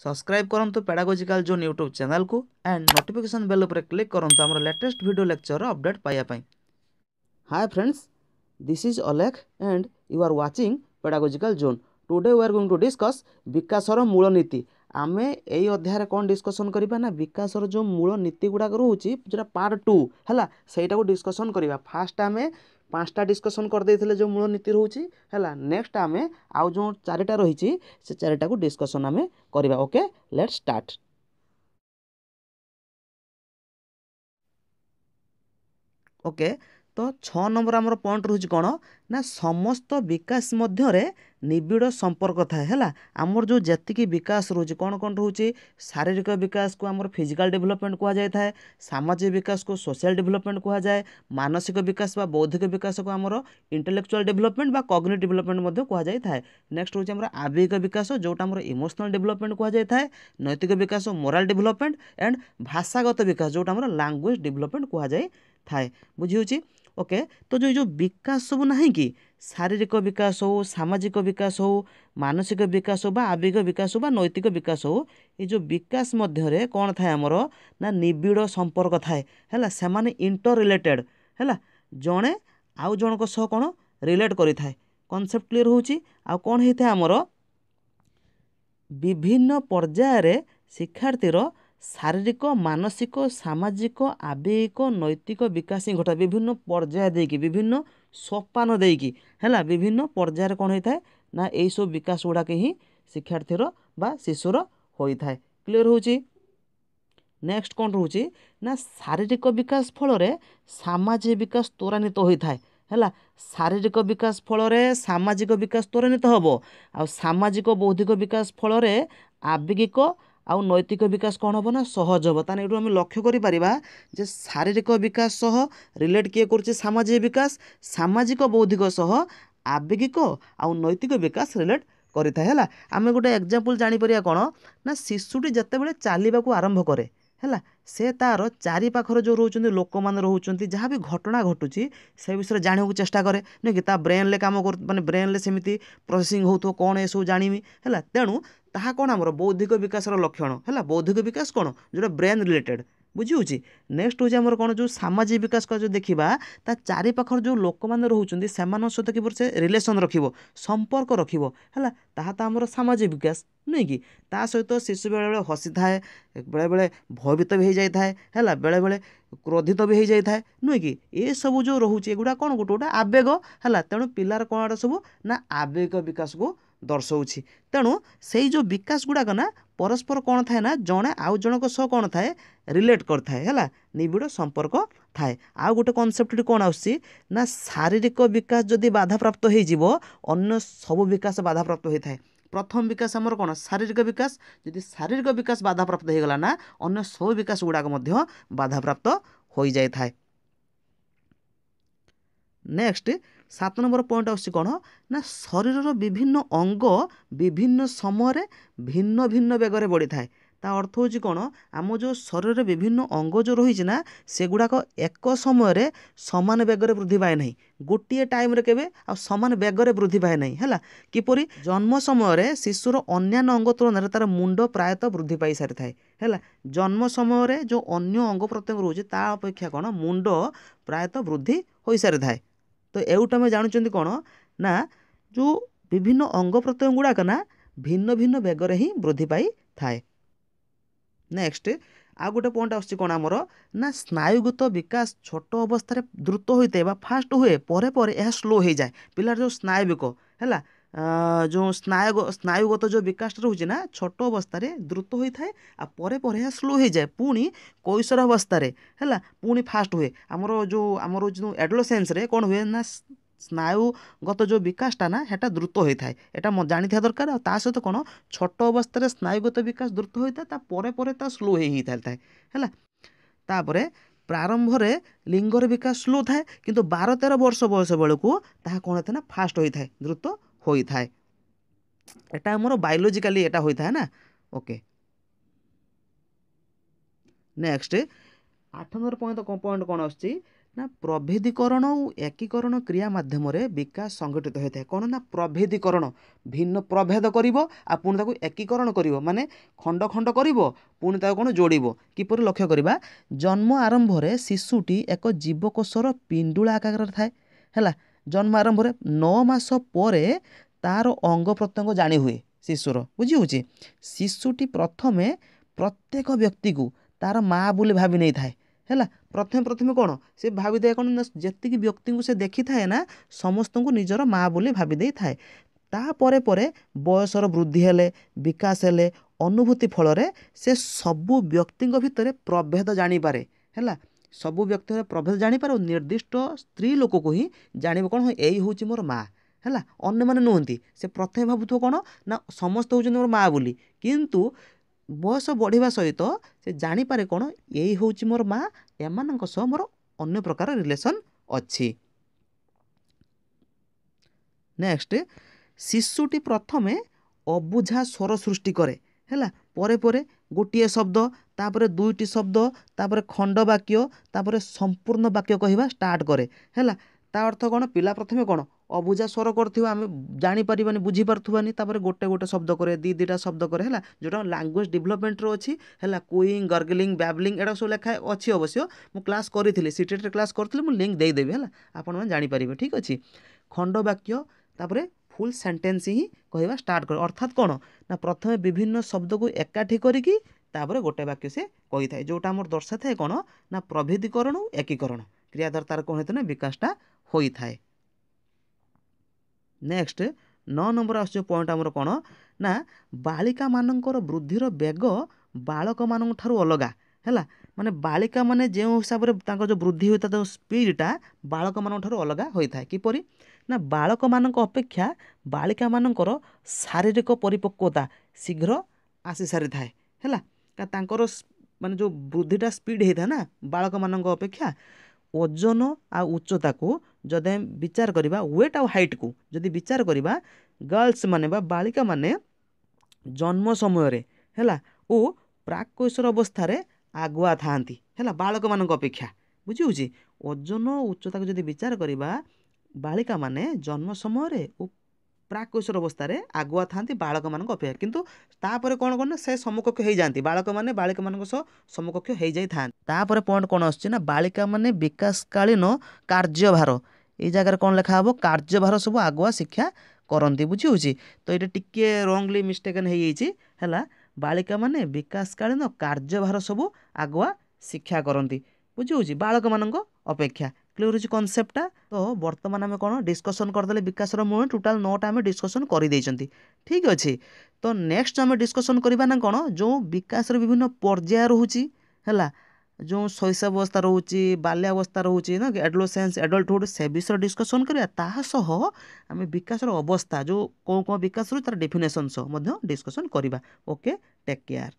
Subscribe करंतु pedagogical zone YouTube channel को and notification bell पर क्लिक करंतु हमर लेटेस्ट वीडियो लेक्चर अपडेट पाया पाई। Hi friends, this is Alekh and you are watching pedagogical zone. Today we are going to discuss विकासर मूल नीति। आमे एई अध्याय कौन डिस्कसन करिबा ना विकासर जो मूल नीति गुडा रोची जोटा पार्ट 2 हैला सेटा को डिस्कसन करिबा। फास्ट आमे 5टा डिस्कसन कर देथिले जो मूल नीति रोची हैला। नेक्स्ट आमे आउ जो 4टा रहिची से 4टा को डिस्कसन आमे करिबा। Okay, let's start. ओके, तो 6 नंबर आमर पॉइंट रोची कौन ना समस्त विकास मध्य निबिड़ संपर्क थाए हैला। आमर जो जतिकी विकास रोची कौन कौन रोची शारीरिक विकास को आमर फिजिकल डेवलपमेंट कहा जाए थाए, सामाजिक विकास को सोशल डेवलपमेंट कहा जाए, मानसिक विकास बा बौद्धिक विकास को आमर इंटेलेक्चुअल डेवलपमेंट बा कॉग्निटिव डेवलपमेंट मध्य कहा जाए थाए। नेक्स्ट रोची आमर आवेगिक विकास जोटा आमर इमोशनल डेवलपमेंट कहा जाए थाए, नैतिक विकास मोरल डेवलपमेंट एंड भाषागत विकास जोटा आमर लैंग्वेज डेवलपमेंट कहा जाए थाए। बुझी होची। ओके, तो जो विकास सब नहीं कि शारीरिक विकास हो, सामाजिक विकास हो, मानसिक विकास हो बा आवेग विकास हो बा नैतिक विकास हो, ये जो विकास मध्य कौन थाए आमर ना निबिड़ संपर्क थाए हैला। सेमाने इंटर रिलेटेड हैला, जड़े आउ जनक सह कौन रिलेट करि थाए। कॉन्सेप्ट क्लियर होची। आ कौन होता है आमर विभिन्न पर्यायर शिक्षार्थीर शारीरिक मानसिक सामाजिक आवेगिक नैतिक विकास घटा विभिन्न पर्याय देकी विभिन्न सोपान देकी हैला विभिन्न पर्यायर कौन होता है ना यही सब विकास गुड़ाक ही शिक्षार्थीर बा शिशुर होता है। क्लियर होची। नेक्स्ट कौन रोची ना शारीरिक विकास फल सामाजिक विकास त्वरान्वित होता है हैला। शारीरिक विकास फल सामाजिक विकास त्वरान्वित हम आ सामाजिक बौद्धिक विकास फल आवेगिक आउ नैतिक विकास कौन हम ना सहज हम। ताने एठू हम लक्ष्य करि परिबा जे शारीरिक विकास सह रिलेट किए करछि सामाजिक विकास, सामाजिक बौद्धिक सह आवेगिक आउ नैतिक विकास रिलेट करिथाय हैला। आमे गोटे एग्जांपल जानि परिया कोन ना शिशुटी जते बेले चालिबाकू आरंभ करे हैला, से तार चारि पाखर जो रोचंती लोक माने रोचंती जहाँ भी घटना घटुची से विषय जानिବାକୁ चेष्टा करे नहीं कि ता ब्रेन ले काम कर माने ब्रेन ले सेमिति प्रोसेसिंग होतो कोन ए सब जानिमी हैला। तेणु ताहा कोन हमर बौद्धिक विकास लक्षण हैला। बौद्धिक विकास कोन जोटा ब्रेन रिलेटेड बुझी होची। नेक्स्ट होची हमर कोन जो सामाजिक विकास का जो देखिबा ता चारि पाखर जो लोक माने रोचंती सेमान सहित कि से रिलेशन रखिबो संपर्क रखिबो हैला। ताहा ता हमर सामाजिक विकास नहीं कि ता सहित शिशु बेले बेले हसी थाए, बेले बेले भयभीत भी हो जाए है, बेले बेले क्रोधित भी हो जाए नुहे कि ये सब जो रोचे एगुड़ा कौन गोटे गोटे आवेग है। तेणु पिलार कौन सब ना आवेग विकास को दर्शाऊँ। तेणु से जो विकास गुड़ाक ना परस्पर कौन थाए ना जड़े आउ जनक सह कौन थाए रिलेट करथाए है, निबिड़ संपर्क थाए। आउ गोटे कॉन्सेप्ट कौन आसी ना शारीरिक विकास जदि बाधा प्राप्त हो अन्य सब विकास बाधा प्राप्त होता है। प्रथम विकास आमर कौन शारीरिक विकास, जदि शारीरिक विकास बाधा प्राप्त हो गला ना अन्य सब विकास गुड़ाक मध्य बाधा प्राप्त हो जाए थाए। नेक्स्ट 7 नंबर पॉइंट आसी कौन ना शरीर विभिन्न अंग विभिन्न समय भिन्न भिन्न बेगर बढ़ी थाए। ता अर्थ होची कौन आम जो शरीर विभिन्न अंग जो रही ना से गुड़ाक एक समय समान बेगर वृद्धि पाए नहीं, गोटे टाइम रे केबे आ समान बेगर वृद्धि पाए नहीं हैला। किपरि जन्म समय शिशुर अन्यान्य अंग तुलन तार मुंड प्रायतः वृद्धि पाई सारी थाए हैला। जन्म समय जो अन्य अंग प्रत्यंग रोचे ता अपेक्षा कौन मुंड प्रायतः वृद्धि हो सारी थाए। तो एउटा में जानुचंती कौन ना जो विभिन्न अंग प्रत्यंग गुड़ाक ना भिन्न भिन्न बेगर ही वृद्धि पाई थाए। नेक्स्ट आ गोटे पॉइंट आछि कोन आमर ना स्नायुगत विकास छोट अवस्था द्रुत होते फास्ट हुए परे परे यह स्लो हो जाए। पिलार जो स्नायुविक है जो स्नायुगत जो विकास रोचे ना छोट अवस्था द्रुत होता है आ परे परे यह स्लो हो जाए। पुणी कैशोर अवस्था है पुणी फास्ट हुए। आमर जो एडोलेसेंस रे कौन हुए ना स्नायुगत जो विकासटा ना हेटा द्रुत होता है। यहाँ जानी था दरकार आ सहित कौन छोट अवस्था स्नायुगत विकास द्रुत होता है परे परे ता स्लो होता है। तापरे प्रारंभ रे लिंगर विकास स्लो थाए किंतु 12-13 वर्ष बयस बेलू ताहा कौन होता है ना फास्ट होता है द्रुत होता है। एटा हमर बायोलॉजिकली एटा होता है ना। ओके, नेक्स्ट 8 नंबर पॉइंट कौन आछि ना प्रभेदीकरण और एकीकरण क्रिया माध्यम विकास संगठित होता है। कौन ना प्रभेदीकरण भिन्न प्रभेद करिवो आ पुणी ताको एकीकरण करिवो माने खंड खंड करिवो पुणी ताको कोन जोड़िवो। किपर लक्ष्य करिबा जन्म आरंभ रे शिशुटी एक जीवकोशर पिंडुला आकार थाए हैला। जन्म आरंभ रे 9 मास परे तार अंग प्रत्यंग जानी हुए शिशुर बुझी होची। शिशुटी प्रथमे प्रत्येक व्यक्ति को तार माँ बोली भाभी नहीं थाए हैला। प्रथमे प्रथमे कौन से भाभी दे कौन जेतिकी व्यक्ति को से देखी थाए ना समस्त को निजर माँ बोली भाभी दे थाए। तापरे परे बयसर वृद्धि हेले विकास हेले अनुभूति फल से सबु व्यक्ति भितर प्रभेद जानी पारे हैला। सबु व्यक्ति प्रभेद जानी पारे निर्दिष्ट स्त्री लोक को ही जानिबो कौन यही हूँ मोर माँ हैला। अन्य माने नुहंती से प्रथमे भाबुथो कौन ना समस्त होउछन मोर माँ बोली किंतु बयस बढ़िया सहित से जानीपारे कौन यही हूँ मोर माँ एमानंक सह मोर अन्य प्रकार रिलेशन अच्छी। नेक्स्ट शिशुटी प्रथमे अबुझा स्वर सृष्टि करे हैला। परे परे गोटिए शब्द तापरे दुईटी शब्द तापरे खंड वाक्य तापरे संपूर्ण वाक्य कहवा स्टार्ट करे हैला। ता अर्थ कौन पिला प्रथमे कौन अबुझा स्वर करथिबा आमे जानि परिबानी बुझी पारथुबानी तापरे गोटे गोटे शब्द करे दीटा शब्द करे हैला। जोटा लैंग्वेज डेवलपमेंट रो अछि हैला। कुइंग गर्गलिंग बैबलिंग एडा सब लेखा अछि अवश्य मु क्लास करिथिले सीटेट रे क्लास करथिले मु लिंक देई देबी हैला आपण माने जानि परिबे ठीक अछि। खंड वाक्य तापरे फुल सेंटेंस ही कहवा स्टार्ट कर अर्थात कौन ना प्रथमे विभिन्न शब्द को एकाठी करिकी तापरे गोटे वाक्य से कही थाए जोटा हमर दर्शा थाए कौन ना प्रभेदीकरण और एकीकरण क्रियाधार तार कौन होता है विकासटा होई थाए। नेक्स्ट 9 नंबर आस पॉइंट आमर कौन ना बालिका मानकर वृद्धिर बेग बालक मान ठारू अलगा हैला। माने बालिका माने जो हिसाब से जो वृद्धि होता है स्पीडटा बालक मान ठारू अलगा होता है। किपरि ना बालक मानक अपेक्षा बालिका मानकर शारीरिक परिपक्वता शीघ्र आसी सारी थाए हैला। तांकर माने जो वृद्धिटा स्पीड होता है ना बालक मानक अपेक्षा ओजन आ उच्चता को जदि विचार करबा वेट आ हाइट को जदि विचार करबा गर्ल्स माने बा बालिका माने जन्म समय रे हैला ओ प्राक कैशोर अवस्था रे आगुआ थांती हैला बालक मानक अपेक्षा बुझी होची। ओजन उच्चता को जदि विचार करबा बालिका माने जन्म समय रे ओ प्राक कैशोर अवस्था रे आगुआ थांती बालक मानक अपेक्षा किंतु तापरे कोन कोन से समकक्ष हो जाती बालक माने बालिका मानक सह समकक्ष हो जाई थांती। तापरे पॉइंट कोन आछी ना बालिका माने विकासकालीन कार्यभार ए जगह कौन लिखा हम कार्यभार सब आगुआ शिक्षा करती बुझी होची। तो ये टिके रंगली मिस्टेकन हो है बालिका माने विकासकालीन कार्यभार सब आगुआ शिक्षा करती बुझी होची बालक मानक अपेक्षा। क्लियर होची कॉन्सेप्टटा। तो वर्तमान आम कौन डिस्कसन करदे विकास मूल टोटाल 9टा आम डिस्कसन कर ठीक अच्छे। तो नेक्स्ट आम डिस्कसन करवा ना कौन जो विकास विभिन्न पर्याय रोची है जो शैशवावस्था रोचे बाल्यावस्था रोचे ना एडोलेसेंस एडल्टहुड से विषय डिस्कसन करिया ताहा सह आमे विकास अवस्था जो कौन कौन विकास तार डेफिनेशन सह डिस्कसन करिबा। Okay take care.